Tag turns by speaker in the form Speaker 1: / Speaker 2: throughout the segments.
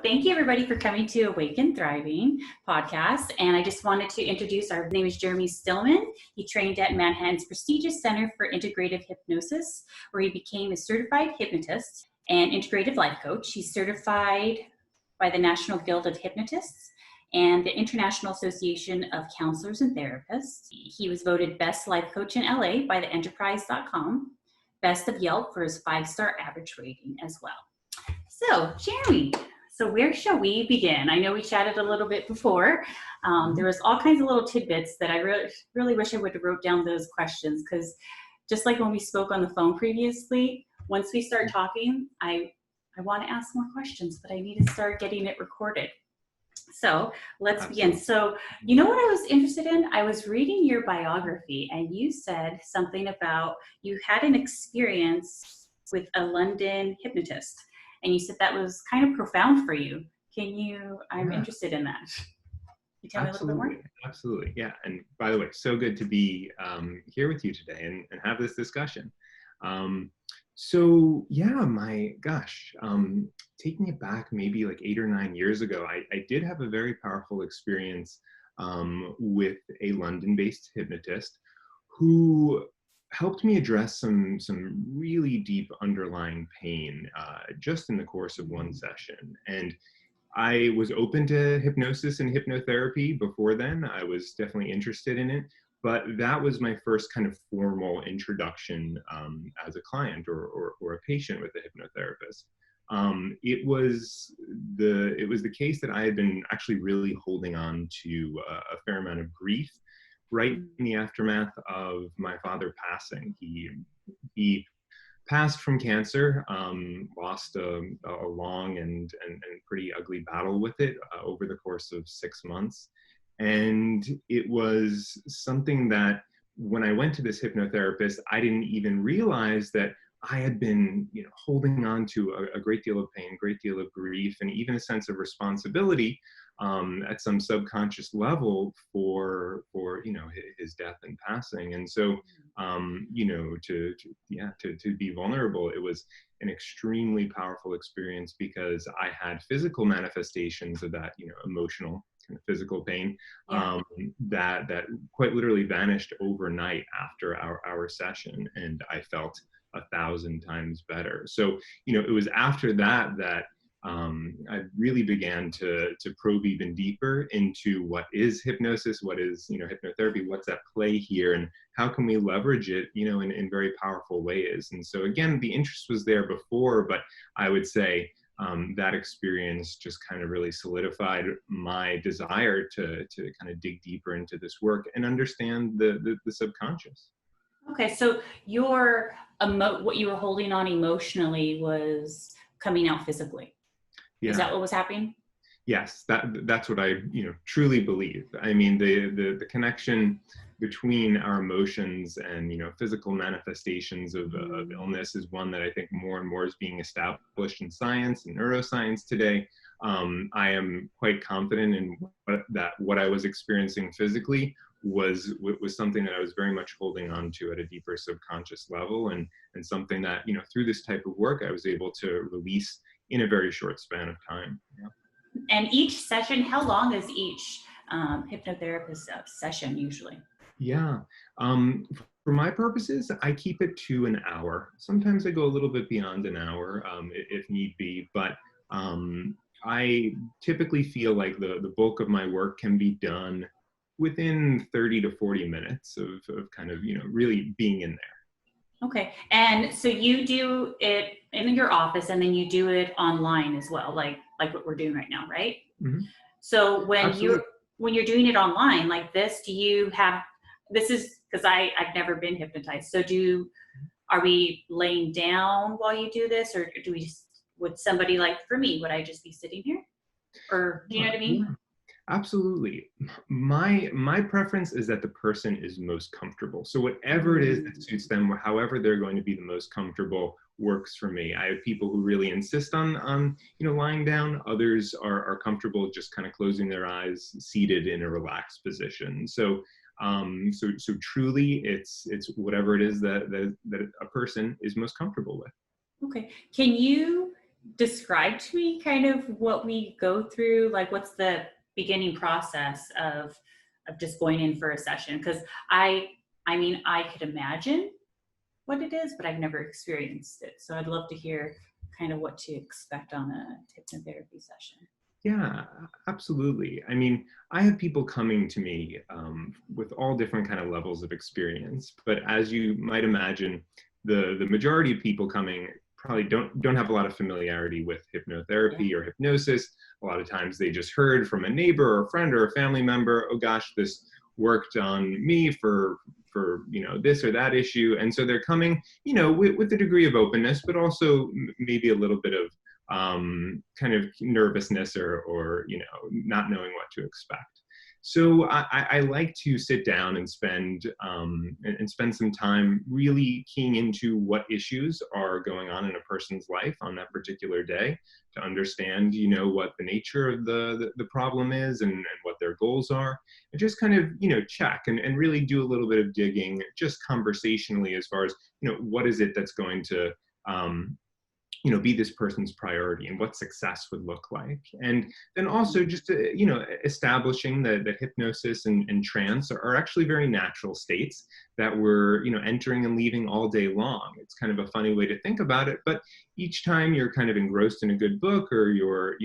Speaker 1: Thank you, everybody, for coming to Awaken Thriving podcast. And I just wanted to introduce, our name is Jeremy Stillman. He trained at Manhattan's prestigious Center for Integrative Hypnosis, where he became a certified hypnotist and integrative life coach. He's certified by the National Guild of Hypnotists and the International Association of Counselors and Therapists. He was voted Best Life Coach in LA by the Enterprise.com, Best of Yelp for his 5-star average rating as well. So, Jeremy, so where shall we begin? I know we chatted a little bit before. There was all kinds of little tidbits that I really wish I would have wrote down those questions, because just like when we spoke on the phone previously, once we start talking, I want to ask more questions, but I need to start getting it recorded. So let's begin. So you know what I was interested in? I was reading your biography, and you said something about you had an experience with a London hypnotist. And you said that was kind of profound for you. I'm interested in that. Can you tell me a little bit more?
Speaker 2: Absolutely. Yeah. And by the way, so good to be here with you today and have this discussion. My gosh, taking it back maybe like 8 or 9 years ago, I did have a very powerful experience with a London-based hypnotist who helped me address some really deep underlying pain just in the course of one session. And I was open to hypnosis and hypnotherapy before then. I was definitely interested in it, but that was my first kind of formal introduction as a client or a patient with a hypnotherapist. It was the case that I had been actually really holding on to a fair amount of grief right in the aftermath of my father passing. He passed from cancer, lost a long and pretty ugly battle with it over the course of 6 months. And it was something that when I went to this hypnotherapist, I didn't even realize that I had been, holding on to a great deal of pain, a great deal of grief, and even a sense of responsibility at some subconscious level for his death and passing. And so to be vulnerable, it was an extremely powerful experience, because I had physical manifestations of that emotional kind of physical pain that quite literally vanished overnight after our session, and I felt 1,000 times better. So it was after that I really began to probe even deeper into what is hypnosis, what is hypnotherapy, what's at play here, and how can we leverage it in very powerful ways. And so again, the interest was there before, but I would say that experience just kind of really solidified my desire to kind of dig deeper into this work and understand the subconscious.
Speaker 1: Okay, so what you were holding on emotionally was coming out physically. Yeah. Is that what was happening?
Speaker 2: Yes, that's what I truly believe. I mean, the connection between our emotions and physical manifestations of illness is one that I think more and more is being established in science and neuroscience today. I am quite confident in what I was experiencing physically was something that I was very much holding on to at a deeper subconscious level, and something that through this type of work I was able to release in a very short span of time. Yeah.
Speaker 1: And each session, how long is each hypnotherapist session usually?
Speaker 2: Yeah. For my purposes, I keep it to an hour. Sometimes I go a little bit beyond an hour if need be, but I typically feel like the bulk of my work can be done within 30 to 40 minutes of kind of, really being in there.
Speaker 1: Okay. And so you do it in your office, and then you do it online as well, like what we're doing right now, right?
Speaker 2: Mm-hmm.
Speaker 1: So when you're doing it online like this, this is because I've never been hypnotized. So are we laying down while you do this, or would somebody, like for me, would I just be sitting here? Or do you know what I mean?
Speaker 2: Yeah. Absolutely. My preference is that the person is most comfortable. So whatever it is that suits them, or however they're going to be the most comfortable, works for me. I have people who really insist on lying down. Others are comfortable just kind of closing their eyes, seated in a relaxed position. So truly, it's whatever it is that a person is most comfortable with.
Speaker 1: Okay. Can you describe to me kind of what we go through? Like, what's the beginning process of just going in for a session? Because I mean, I could imagine what it is, but I've never experienced it. So I'd love to hear kind of what to expect on a hypnotherapy session.
Speaker 2: Yeah, absolutely. I mean, I have people coming to me with all different kind of levels of experience, but as you might imagine, the majority of people coming probably don't have a lot of familiarity with
Speaker 1: Yeah.
Speaker 2: hypnotherapy or hypnosis. A lot of times they just heard from a neighbor or a friend or a family member, oh gosh, this worked on me for this or that issue, and so they're coming with a degree of openness, but also maybe a little bit of kind of nervousness or not knowing what to expect. So I like to sit down and spend some time really keying into what issues are going on in a person's life on that particular day, to understand what the nature of the problem is, and what their goals are, and just kind of check and really do a little bit of digging just conversationally as far as what is it that's going to be this person's priority, and what success would look like. And then also just establishing that hypnosis and trance are actually very natural states that we're entering and leaving all day long. It's kind of a funny way to think about it, but each time you're kind of engrossed in a good book, or you're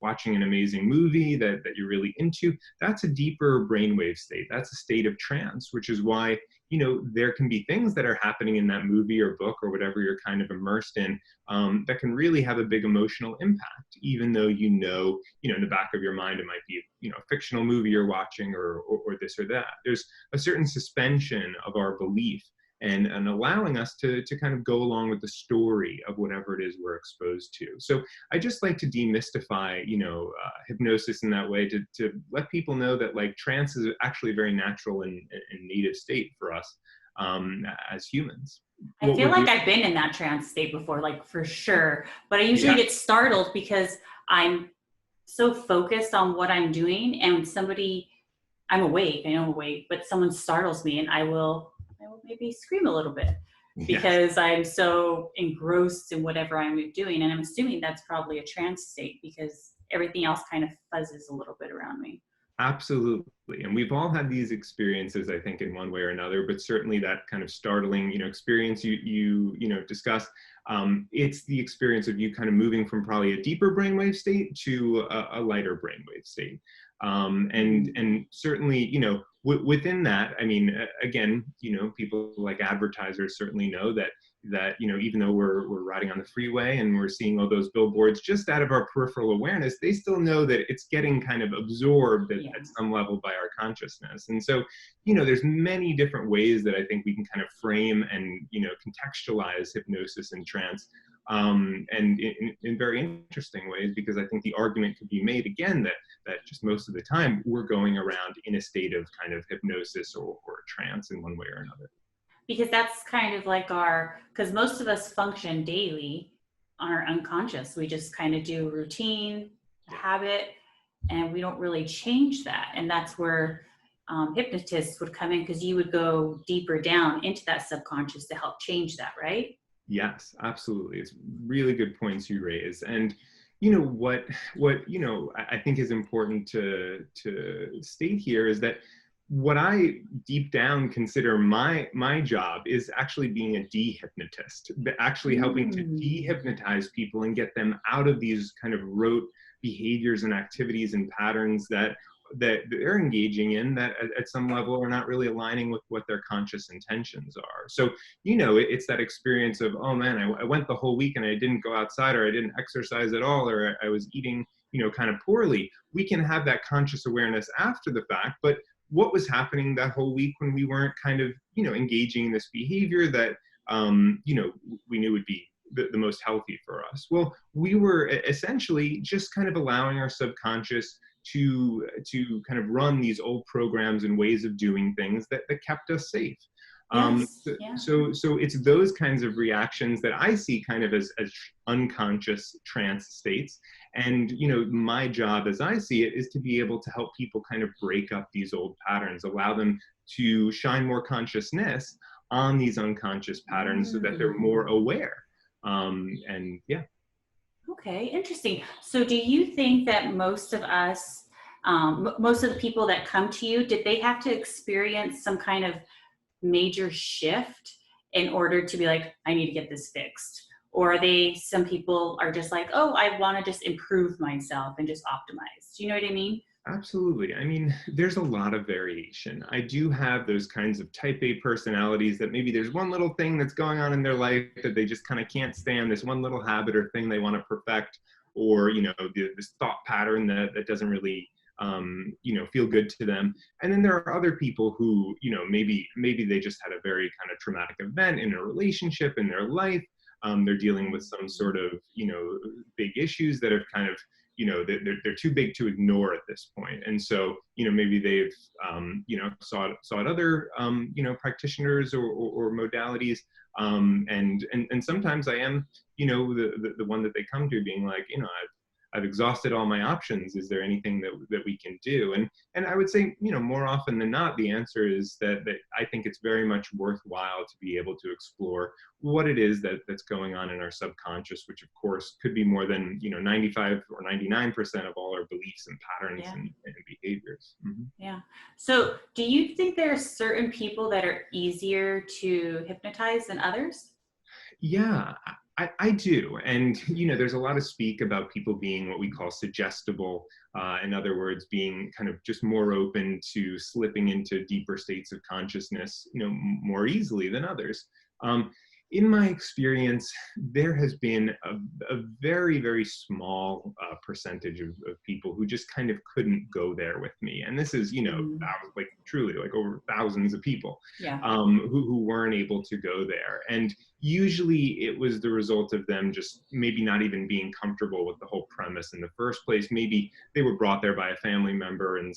Speaker 2: watching an amazing movie that you're really into, that's a deeper brainwave state. That's a state of trance, which is why there can be things that are happening in that movie or book or whatever you're kind of immersed in, that can really have a big emotional impact, even though in the back of your mind it might be a fictional movie you're watching, or this or that. There's a certain suspension of our belief, and allowing us to kind of go along with the story of whatever it is we're exposed to. So I just like to demystify hypnosis in that way, to let people know that like trance is actually a very natural and native state for us as humans.
Speaker 1: I
Speaker 2: What
Speaker 1: feel
Speaker 2: would
Speaker 1: like
Speaker 2: you?
Speaker 1: I've been in that trance state before, like for sure. But I usually
Speaker 2: Yeah.
Speaker 1: get startled because I'm so focused on what I'm doing, and I'm awake, I know I'm awake, but someone startles me, and I will maybe scream a little bit
Speaker 2: Yes.
Speaker 1: because I'm so engrossed in whatever I'm doing. And I'm assuming that's probably a trance state because everything else kind of fuzzes a little bit around me.
Speaker 2: Absolutely. And we've all had these experiences, I think, in one way or another, but certainly that kind of startling, experience you discussed, it's the experience of you kind of moving from probably a deeper brainwave state to a lighter brainwave state. And certainly, within that, I mean, again, people like advertisers certainly know that even though we're riding on the freeway and we're seeing all those billboards just out of our peripheral awareness, they still know that it's getting kind of absorbed
Speaker 1: Yeah.
Speaker 2: at some level by our consciousness. And so there's many different ways that I think we can kind of frame and contextualize hypnosis and trance, and in very interesting ways, because I think the argument could be made again that just most of the time we're going around in a state of kind of hypnosis or trance in one way or another.
Speaker 1: Because that's kind of like because most of us function daily on our unconscious. We just kind of do routine, habit, and we don't really change that. And that's where hypnotists would come in, because you would go deeper down into that subconscious to help change that, right?
Speaker 2: Yes, absolutely. It's really good points you raise. And what I think is important to state here is that what I deep down consider my job is actually being a dehypnotist, actually helping to dehypnotize people and get them out of these kind of rote behaviors and activities and patterns that they're engaging in, that at some level are not really aligning with what their conscious intentions are. So it's that experience of, oh man, I went the whole week and I didn't go outside, or I didn't exercise at all, or I was eating kind of poorly. We can have that conscious awareness after the fact, but what was happening that whole week when we weren't kind of engaging in this behavior that we knew would be the most healthy for us? Well, we were essentially just kind of allowing our subconscious to kind of run these old programs and ways of doing things that kept us safe.
Speaker 1: Yes. Yeah.
Speaker 2: So it's those kinds of reactions that I see kind of as unconscious trance states. And my job, as I see it, is to be able to help people kind of break up these old patterns, allow them to shine more consciousness on these unconscious patterns so that they're more aware. And yeah.
Speaker 1: Okay, interesting. So do you think that most of us, most of the people that come to you, did they have to experience some kind of major shift in order to be like, I need to get this fixed? Or are they, some people are just like, oh, I want to just improve myself and just optimize. Do you know what I mean?
Speaker 2: Absolutely. I mean, there's a lot of variation. I do have those kinds of type A personalities that maybe there's one little thing that's going on in their life that they just kind of can't stand, this one little habit or thing they want to perfect, or, this thought pattern that doesn't really, feel good to them. And then there are other people who, maybe they just had a very kind of traumatic event in a relationship in their life. They're dealing with some sort of, big issues that have kind of, they're too big to ignore at this point. And so, maybe they've, sought other, practitioners or modalities. And sometimes I am, the one that they come to being like, I've exhausted all my options. Is there anything that we can do? And I would say, more often than not, the answer is that I think it's very much worthwhile to be able to explore what it is that's going on in our subconscious, which of course could be more than 95 or 99% of all our beliefs and patterns
Speaker 1: Yeah.
Speaker 2: and behaviors. Mm-hmm.
Speaker 1: Yeah. So do you think there are certain people that are easier to hypnotize than others?
Speaker 2: Yeah, I do. And, there's a lot of speak about people being what we call suggestible. In other words, being kind of just more open to slipping into deeper states of consciousness, more easily than others. In my experience, there has been a very, very small percentage of people who just kind of couldn't go there with me. And this is, like truly like over thousands of people
Speaker 1: Yeah.
Speaker 2: who weren't able to go there. And usually it was the result of them just maybe not even being comfortable with the whole premise in the first place. Maybe they were brought there by a family member and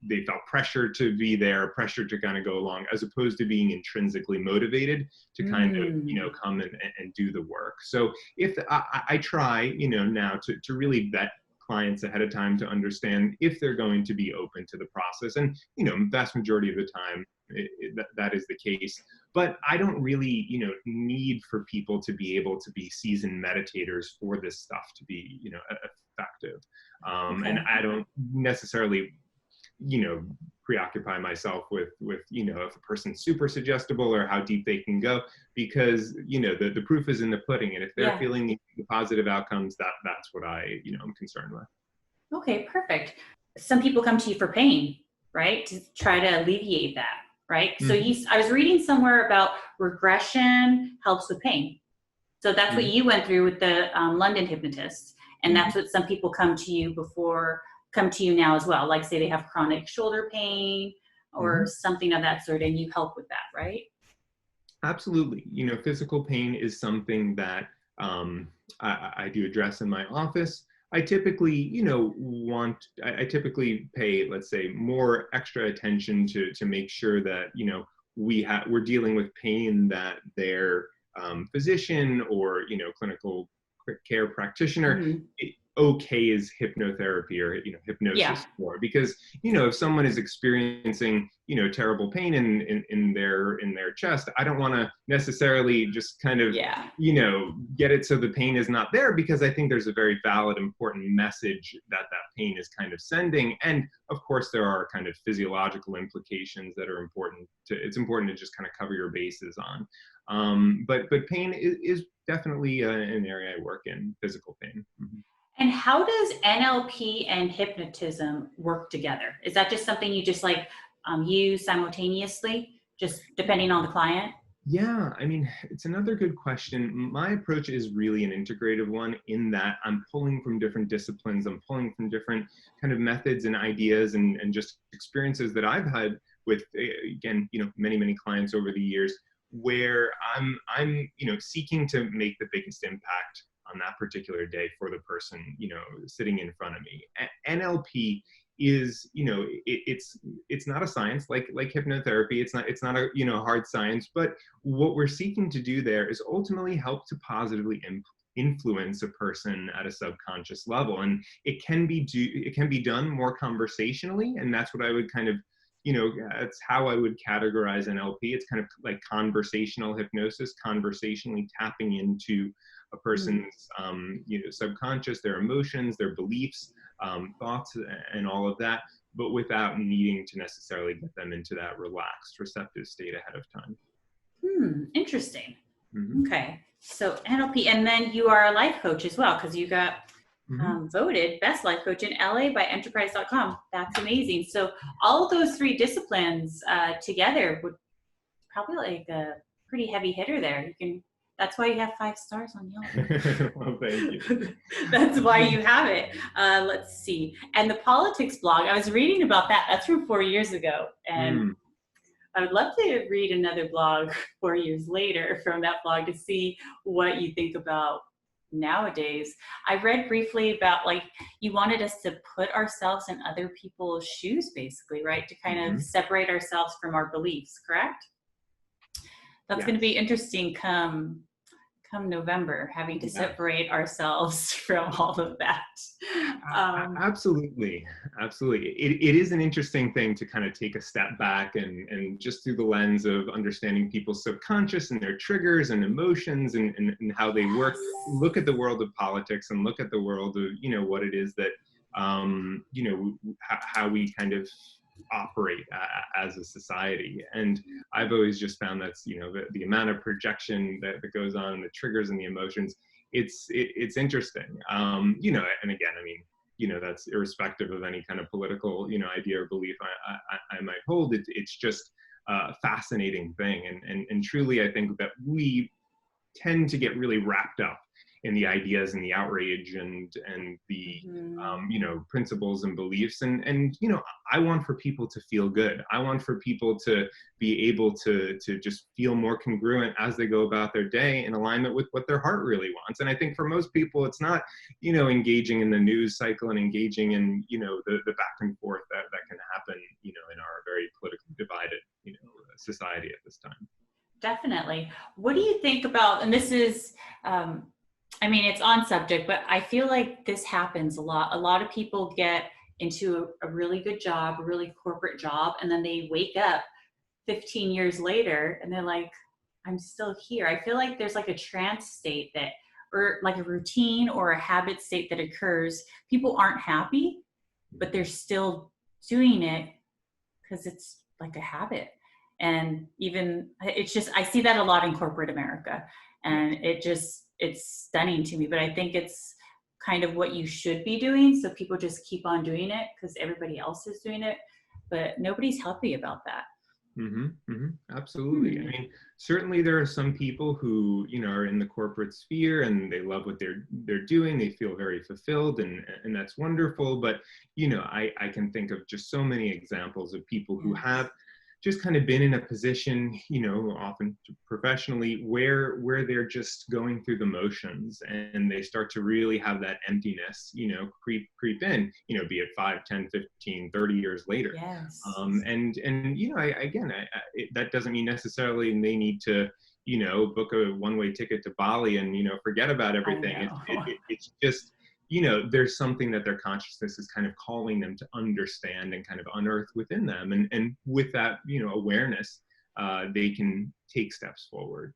Speaker 2: they felt pressure to be there, pressure to kind of go along, as opposed to being intrinsically motivated to kind of, come and do the work. So if I try, now to really vet clients ahead of time to understand if they're going to be open to the process. And, vast majority of the time, that is the case. But I don't really, need for people to be able to be seasoned meditators for this stuff to be, effective.
Speaker 1: Okay.
Speaker 2: And I don't necessarily preoccupy myself with if a person's super suggestible or how deep they can go, because the proof is in the pudding, and if they're feeling the positive outcomes, that's what I'm concerned with.
Speaker 1: Okay, perfect. Some people come to you for pain, right? To try to alleviate that, right? So I was reading somewhere about regression helps with pain. So that's what you went through with the London hypnotist. And that's what some people come to you now as well. Like say they have chronic shoulder pain or something of that sort, and you help with that, right?
Speaker 2: Absolutely. Physical pain is something that I do address in my office. I typically, I typically pay, let's say, more extra attention to make sure that, we're dealing with pain that their physician or, clinical care practitioner okays hypnotherapy or hypnosis for, because if someone is experiencing terrible pain in their chest, I don't want to necessarily just kind of get it so the pain is not there, because I think there's a very valid, important message that pain is kind of sending. And of course there are kind of physiological implications that are important to just kind of cover your bases on. But pain is definitely an area I work in, physical pain.
Speaker 1: And how does NLP and hypnotism work together? Is that just something you just use simultaneously, just depending on the client?
Speaker 2: Yeah, I mean, it's another good question. My approach is really an integrative one, in that I'm pulling from different disciplines. I'm pulling from different kind of methods and ideas and just experiences that I've had with, again, many, many clients over the years, where I'm seeking to make the biggest impact on that particular day for the person, sitting in front of me. NLP is, it's not a science like hypnotherapy. It's not a, hard science, but what we're seeking to do there is ultimately help to positively influence a person at a subconscious level. And it can be done more conversationally. And that's what I would kind of that's how I would categorize NLP. It's kind of like conversational hypnosis, conversationally tapping into a person's, subconscious, their emotions, their beliefs, thoughts, and all of that, but without needing to necessarily get them into that relaxed, receptive state ahead of time.
Speaker 1: Interesting.
Speaker 2: Mm-hmm.
Speaker 1: Okay. So NLP, and then you are a life coach as well, because you got voted best life coach in LA by enterprise.com. That's amazing. So all of those three disciplines together would probably like a pretty heavy hitter there. That's why you have 5 stars on Yelp.
Speaker 2: Well, thank you.
Speaker 1: That's why you have it. Let's see. And the politics blog, I was reading about that. That's from 4 years ago. And I would love to read another blog 4 years later from that blog to see what you think about nowadays. I read briefly about, like, you wanted us to put ourselves in other people's shoes, basically, right? To kind of separate ourselves from our beliefs, correct? That's going to be interesting come November, having to separate ourselves from all of that.
Speaker 2: Absolutely. It is an interesting thing to kind of take a step back and just through the lens of understanding people's subconscious and their triggers and emotions and how they work, look at the world of politics and look at the world of, what it is that, how we kind of operate as a society. And I've always just found that's, the amount of projection that goes on, the triggers and the emotions, it's interesting. And again, that's irrespective of any kind of political, idea or belief I might hold. It's just a fascinating thing. And truly, I think that we tend to get really wrapped up in the ideas and the outrage and the principles and beliefs, and I want for people to feel good. I want for people to be able to just feel more congruent as they go about their day in alignment with what their heart really wants. And I think for most people, it's not engaging in the news cycle and engaging in the back and forth that can happen in our very politically divided society at this time.
Speaker 1: Definitely. What do you think about, and this is it's on subject, but I feel like this happens a lot. A lot of people get into a really good job, a really corporate job, and then they wake up 15 years later and they're like, I'm still here. I feel like there's like a trance state or like a routine or a habit state that occurs. People aren't happy, but they're still doing it because it's like a habit. And I see that a lot in corporate America, and it's stunning to me, but I think it's kind of what you should be doing. So people just keep on doing it because everybody else is doing it, but nobody's happy about that.
Speaker 2: Absolutely. Certainly there are some people who, are in the corporate sphere and they love what they're doing. They feel very fulfilled and that's wonderful. But, I can think of just so many examples of people who have just kind of been in a position, often professionally, where they're just going through the motions and they start to really have that emptiness, creep in, be it 5, 10, 15, 30 years later.
Speaker 1: Yes.
Speaker 2: That doesn't mean necessarily they need to, book a one-way ticket to Bali and, forget about everything. It's just, there's something that their consciousness is kind of calling them to understand and kind of unearth within them. And with that, awareness, they can take steps forward.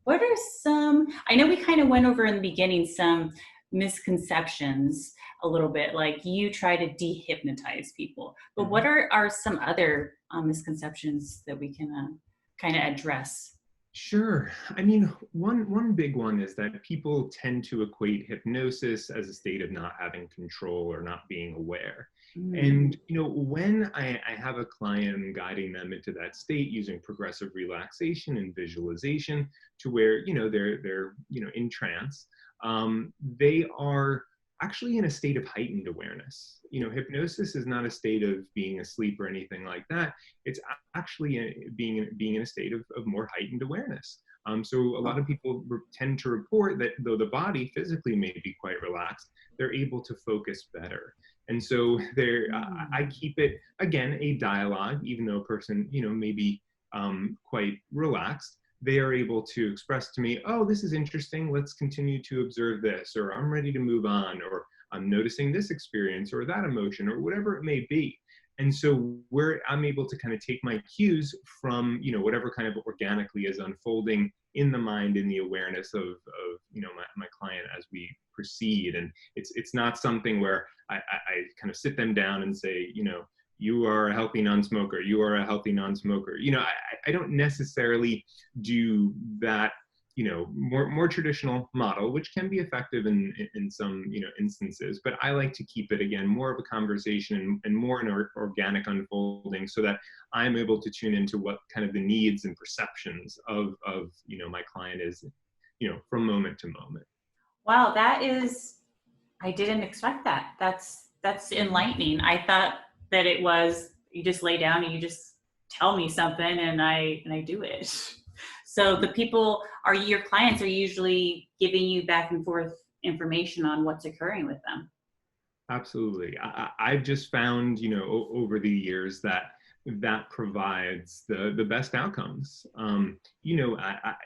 Speaker 1: What are some, I know we kind of went over in the beginning, some misconceptions a little bit, like you try to dehypnotize people, but what are some other misconceptions that we can kind of address?
Speaker 2: Sure. One big one is that people tend to equate hypnosis as a state of not having control or not being aware. And, when I have a client and guiding them into that state using progressive relaxation and visualization to where, they're in trance, they are actually in a state of heightened awareness. Hypnosis is not a state of being asleep or anything like that. It's actually being in a state of more heightened awareness. So a lot of people tend to report that though the body physically may be quite relaxed, they're able to focus better. And so I keep it, again, a dialogue, even though a person, may be quite relaxed. They are able to express to me, oh, this is interesting, let's continue to observe this, or I'm ready to move on, or I'm noticing this experience or that emotion, or whatever it may be. And so I'm able to kind of take my cues from, whatever kind of organically is unfolding in the mind, in the awareness of my client as we proceed. And it's not something where I kind of sit them down and say, you are a healthy non-smoker, you are a healthy non-smoker. I don't necessarily do that, more traditional model, which can be effective in some, instances, but I like to keep it, again, more of a conversation and more an organic unfolding, so that I'm able to tune into what kind of the needs and perceptions of my client is, from moment to moment.
Speaker 1: Wow, I didn't expect that. That's enlightening. I thought that it was, you just lay down and you just tell me something and I do it. So your clients are usually giving you back and forth information on what's occurring with them.
Speaker 2: Absolutely. I've just found, over the years that provides the best outcomes.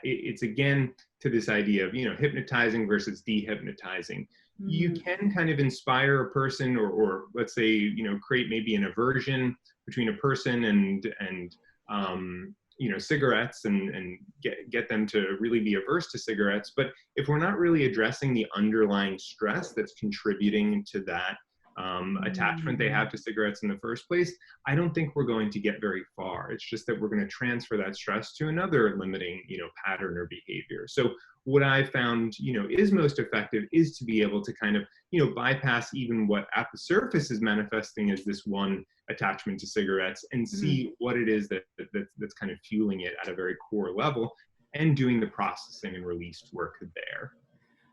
Speaker 2: It's again to this idea of, hypnotizing versus dehypnotizing. You can kind of inspire a person or let's say, create maybe an aversion between a person and cigarettes and get them to really be averse to cigarettes. But if we're not really addressing the underlying stress that's contributing to that attachment they have to cigarettes in the first place, I don't think we're going to get very far. It's just that we're going to transfer that stress to another limiting, pattern or behavior. So what I found, is most effective is to be able to kind of, bypass even what at the surface is manifesting as this one attachment to cigarettes and see what it is that's kind of fueling it at a very core level, and doing the processing and release work there.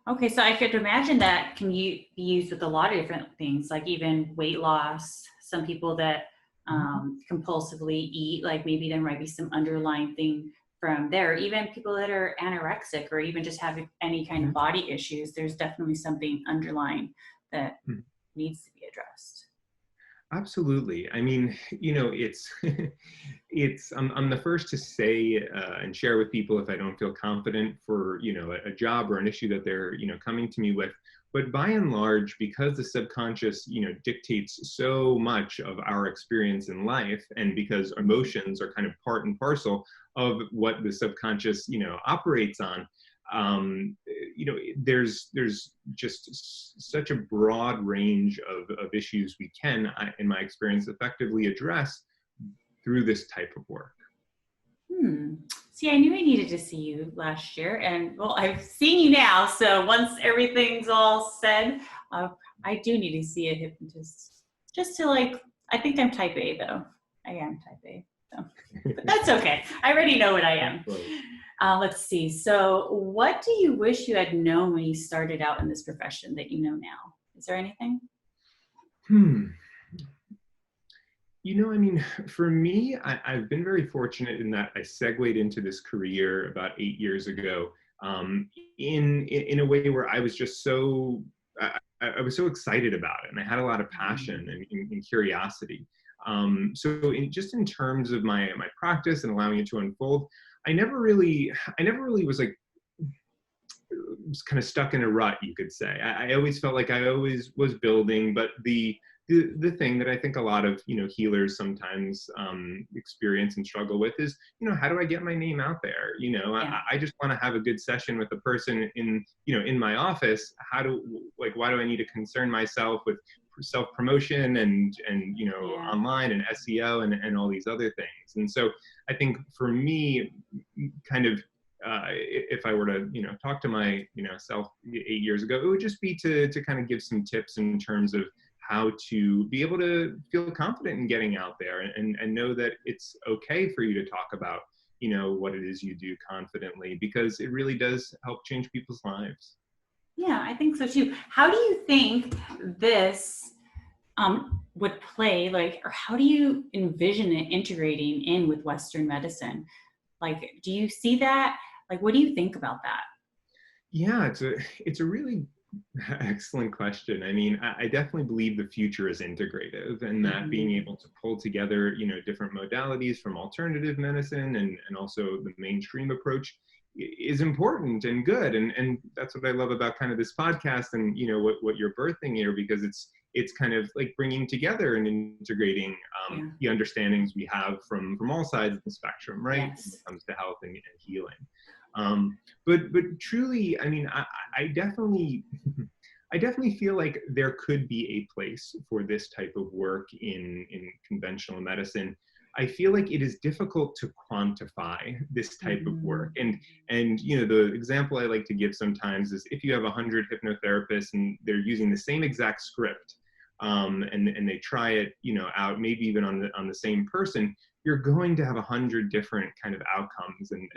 Speaker 1: Okay, so I could imagine that can be used with a lot of different things, like even weight loss. Some people that compulsively eat, like maybe there might be some underlying thing from there. Even people that are anorexic or even just have any kind of body issues, there's definitely something underlying that needs to be addressed.
Speaker 2: Absolutely. I mean, it's I'm the first to say and share with people if I don't feel confident for, a job or an issue that they're, coming to me with. But by and large, because the subconscious, dictates so much of our experience in life, and because emotions are kind of part and parcel of what the subconscious, operates on, there's just such a broad range of issues we can, in my experience, effectively address through this type of work.
Speaker 1: See, I knew I needed to see you last year, and well, I've seen you now. So once everything's all said, I do need to see a hypnotist. Just to I think I'm type A though. I am type A, so. But that's okay. I already know what I am. Let's see. So what do you wish you had known when you started out in this profession that you know now? Is there anything?
Speaker 2: I mean, for me, I've been very fortunate in that I segued into this career about 8 years ago, in a way where I was just so, I was so excited about it, and I had a lot of passion and curiosity. So in terms of my practice and allowing it to unfold, I never really was kind of stuck in a rut, you could say. I always felt like I always was building, but the thing that I think a lot of, healers sometimes experience and struggle with is, how do I get my name out there? I just want to have a good session with the person in my office. Why do I need to concern myself with self-promotion and online and SEO and all these other things? And so I think for me, kind of, if I were to, talk to my, self 8 years ago, it would just be to kind of give some tips in terms of how to be able to feel confident in getting out there and know that it's okay for you to talk about, what it is you do confidently, because it really does help change people's lives.
Speaker 1: Yeah, I think so too. How do you think this would play, or how do you envision it integrating in with Western medicine? Do you see that? What do you think about that?
Speaker 2: Yeah, it's a really excellent question. I mean, I definitely believe the future is integrative, and that being able to pull together, different modalities from alternative medicine and also the mainstream approach is important and good. And that's what I love about kind of this podcast and, what you're birthing here, because it's kind of like bringing together and integrating the understandings we have from all sides of the spectrum, right?
Speaker 1: Yes.
Speaker 2: When it comes to health and healing. But truly, I mean, I definitely I definitely feel like there could be a place for this type of work in conventional medicine. I feel like it is difficult to quantify this type of work. And you know, the example I like to give sometimes is if you have 100 hypnotherapists and they're using the same exact script, and they try it, you know, out maybe even on the same person, you're going to have 100 different kind of outcomes and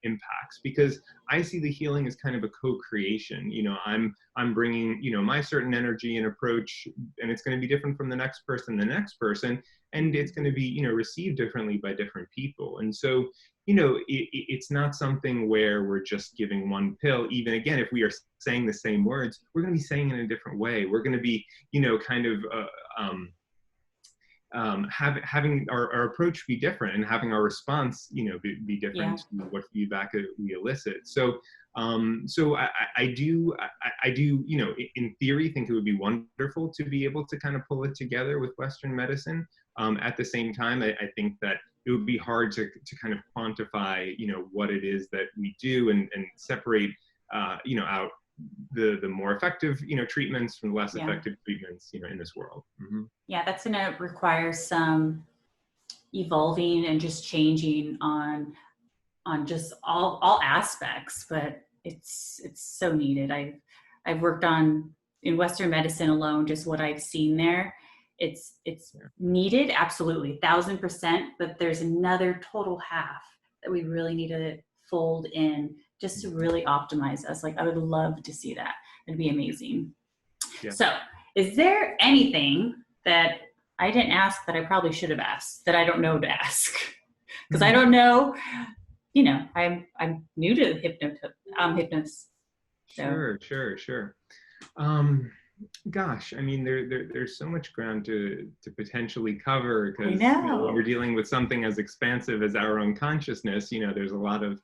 Speaker 2: impacts, because I see the healing as kind of a co-creation. You know, I'm bringing, you know, my certain energy and approach, and it's going to be different from the next person, and it's going to be, you know, received differently by different people. And so, you know, it's not something where we're just giving one pill. Even again, if we are saying the same words, we're going to be saying it in a different way. We're going to be, you know, kind of having our approach be different, and having our response, you know, be different to what feedback we elicit. So I do, you know, in theory, think it would be wonderful to be able to kind of pull it together with Western medicine. At the same time, I think that it would be hard to kind of quantify, you know, what it is that we do, and separate, you know, out the more effective, you know, treatments from less effective treatments, you know, in this world.
Speaker 1: Yeah, that's going to require some evolving and just changing on just all aspects, but it's so needed. I've worked on in Western medicine alone, just what I've seen there. It's needed, absolutely, 1,000%, but there's another total half that we really need to fold in just to really optimize us. Like, I would love to see that. It'd be amazing. Yeah. So is there anything that I didn't ask that I probably should have asked that I don't know to ask? Because I don't know, you know, I'm new to hypnosis. So.
Speaker 2: Sure. Gosh, I mean, there's so much ground to potentially cover, because you know, when we're dealing with something as expansive as our own consciousness, you know, there's a lot of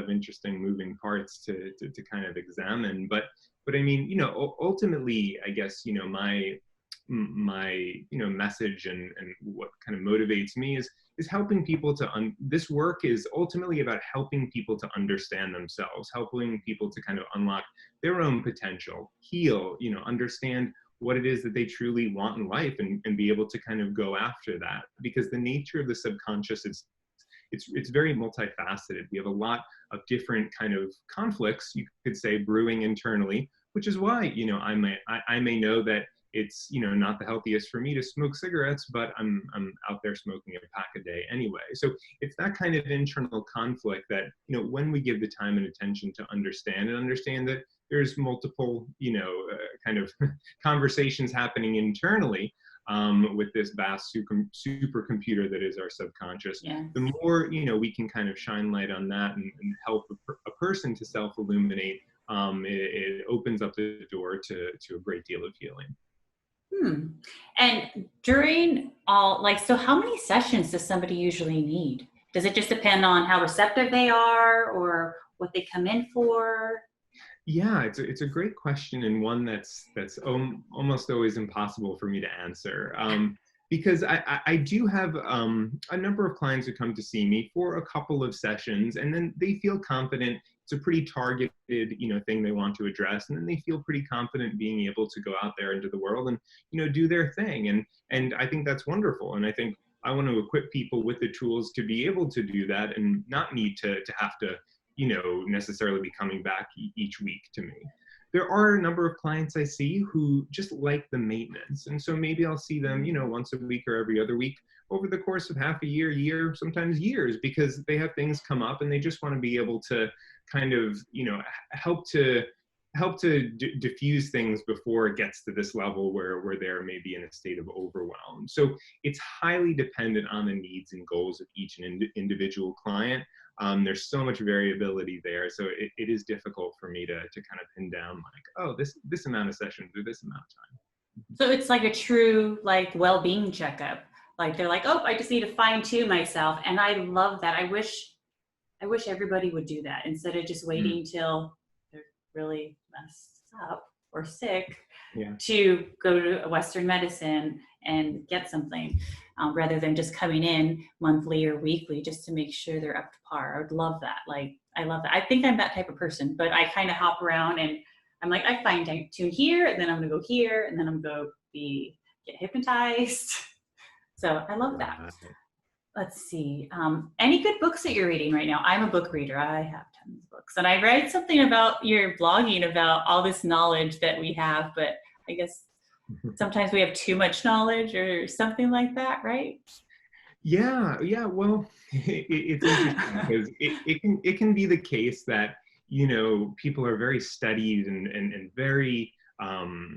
Speaker 2: interesting moving parts to kind of examine. But I mean, you know, ultimately, I guess, you know, my you know, message and what kind of motivates me is helping people to this work is ultimately about helping people to understand themselves, helping people to kind of unlock their own potential, heal, you know, understand what it is that they truly want in life, and be able to kind of go after that. Because the nature of the subconscious is it's very multifaceted. We have a lot of different kind of conflicts, you could say, brewing internally, which is why, you know, I may know that it's, you know, not the healthiest for me to smoke cigarettes, but I'm out there smoking a pack a day anyway. So it's that kind of internal conflict that, you know, when we give the time and attention to understand that there's multiple, you know, kind of conversations happening internally, with this vast supercomputer that is our subconscious. The more, you know, we can kind of shine light on that and help a person to self-illuminate, it opens up the door to a great deal of healing.
Speaker 1: And during all, like, so how many sessions does somebody usually need? Does it just depend on how receptive they are, or what they come in for?
Speaker 2: Yeah, it's a great question, and one that's almost always impossible for me to answer. Because I do have a number of clients who come to see me for a couple of sessions, and then they feel confident. It's a pretty targeted, you know, thing they want to address, and then they feel pretty confident being able to go out there into the world and, you know, do their thing. And I think that's wonderful. And I think I want to equip people with the tools to be able to do that, and not need to have to, you know, necessarily be coming back each week to me. There are a number of clients I see who just like the maintenance. And so maybe I'll see them, you know, once a week or every other week over the course of half a year, sometimes years, because they have things come up and they just want to be able to kind of, you know, help to diffuse things before it gets to this level where they're maybe in a state of overwhelm. So it's highly dependent on the needs and goals of each individual client. There's so much variability there, so it is difficult for me to kind of pin down, like, oh, this amount of sessions or this amount of time.
Speaker 1: So it's like a true, like, well-being checkup. Like, they're like, oh, I just need to fine-tune myself. And I love that. I wish everybody would do that instead of just waiting till they're really messed up or sick
Speaker 2: Yeah.
Speaker 1: to go to a Western medicine and get something, rather than just coming in monthly or weekly just to make sure they're up to par. I would love that. Like, I love that. I think I'm that type of person, but I kind of hop around and I'm like, I find tune here, and then I'm gonna go here, and then I'm gonna get hypnotized. So I love that.
Speaker 2: Right.
Speaker 1: Let's see. Any good books that you're reading right now? I'm a book reader. I have tons of books. And I read something about your blogging about all this knowledge that we have, but I guess sometimes we have too much knowledge or something like that, right?
Speaker 2: Yeah, yeah. Well, it's interesting because it can be the case that, you know, people are very studied and very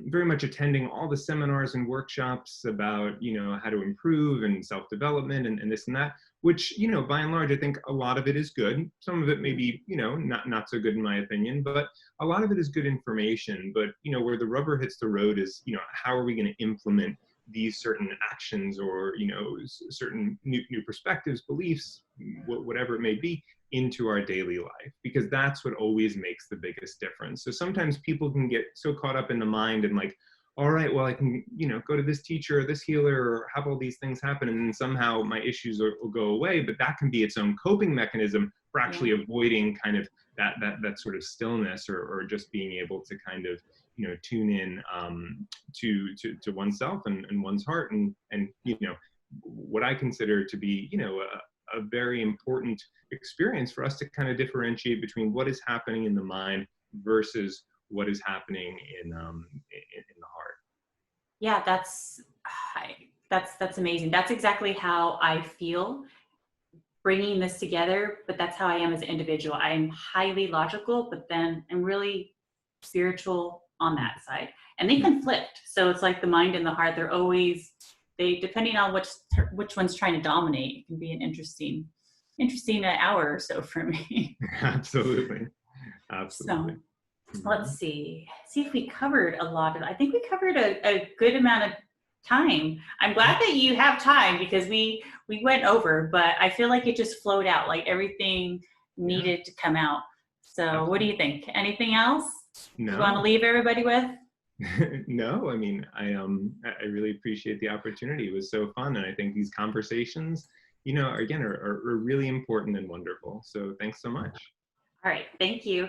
Speaker 2: very much attending all the seminars and workshops about, you know, how to improve and self-development and this and that, which, you know, by and large, I think a lot of it is good. Some of it may be, you know, not so good in my opinion, but a lot of it is good information. But, you know, where the rubber hits the road is, you know, how are we going to implement these certain actions or, you know, certain new perspectives, beliefs, whatever it may be, into our daily life, because that's what always makes the biggest difference. So sometimes people can get so caught up in the mind and like, all right, well, I can, you know, go to this teacher or this healer or have all these things happen, and then somehow my issues will go away. But that can be its own coping mechanism for actually avoiding kind of that sort of stillness, or just being able to kind of, you know, tune in to oneself and one's heart, and you know, what I consider to be, you know, a very important experience for us to kind of differentiate between what is happening in the mind versus what is happening in the heart.
Speaker 1: Yeah, that's amazing. That's exactly how I feel bringing this together, but that's how I am as an individual. I'm highly logical, but then I'm really spiritual on that side, and they conflict. So it's like the mind and the heart, they're always, they, depending on which one's trying to dominate, it can be an interesting hour or so for me.
Speaker 2: Absolutely.
Speaker 1: So
Speaker 2: Absolutely.
Speaker 1: let's see if we covered a lot of, I think we covered a good amount of time. I'm glad that you have time, because we went over, but I feel like it just flowed out, like everything
Speaker 2: Yeah,
Speaker 1: needed to come out. So what do
Speaker 2: absolutely.
Speaker 1: you think? Anything else you want to
Speaker 2: No.
Speaker 1: leave everybody with?
Speaker 2: No, I mean, I really appreciate the opportunity. It was so fun, and I think these conversations, you know, again, are really important and wonderful. So thanks so much.
Speaker 1: All right, thank you.